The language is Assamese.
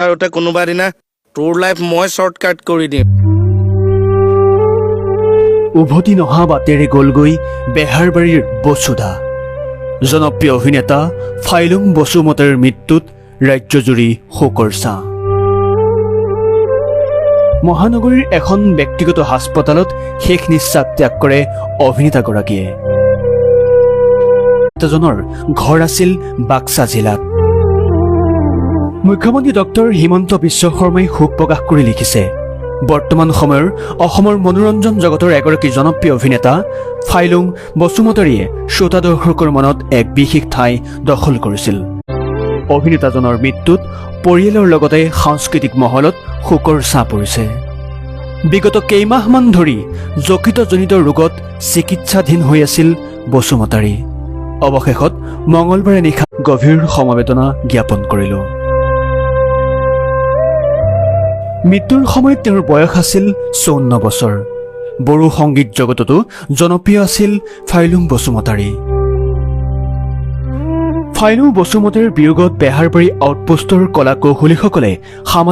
আৰু তে কোনোবা দিনা তোৰ লাইফ মই শ্বৰ্টকাট কৰি দিম। উভতি নহা বাটেৰে গ'লগৈ বেহাৰবাৰীৰ বসুধা। জনপ্ৰিয় অভিনেতা ফাইলুং বসুমতাৰীৰ মৃত্যুত ৰাজ্যজুৰি শোকৰ ছাঁ। মহানগৰীৰ এখন ব্যক্তিগত হাস্পতালত শেষ নিশ্বাস ত্যাগ কৰে অভিনেতাগৰাকীয়ে। জনৰ ঘৰ আছিল বাক্সা জিলাত। মুখ্যমন্ত্ৰী ডক্টৰ হিমন্ত বিশ্ব শৰ্মাই শোক প্ৰকাশ কৰি লিখিছে, বৰ্তমান সময়ৰ অসমৰ মনোৰঞ্জন জগতৰ এগৰাকী জনপ্ৰিয় অভিনেতা ফাইলুং বসুমতাৰীয়ে শ্ৰোতা দৰ্শকৰ মনত এক বিশেষ ঠাই দখল কৰিছিল। অভিনেতাজনৰ মৃত্যুত পৰিয়ালৰ লগতে সাংস্কৃতিক মহলত শোকৰ ছাঁ পৰিছে। বিগত কেইমাহমান ধৰি যকৃতজনিত ৰোগত চিকিৎসাধীন হৈ আছিল বসুমতাৰী। অৱশেষত মঙলবাৰে নিশা গভীৰ সমবেদনা জ্ঞাপন কৰিলোঁ। মৃত্যুৰ সময়ত তেওঁৰ বয়স আছিল 54 বছৰ। বড়ো সংগীত জগততো জনপ্ৰিয় আছিল ফাইলুং বসুমতাৰী। ফাইলুং বসুমতাৰীৰ বিয়োগত বেহাৰবাৰী আউটপোষ্টৰ কলা কৌশলীসকলে সামাজিক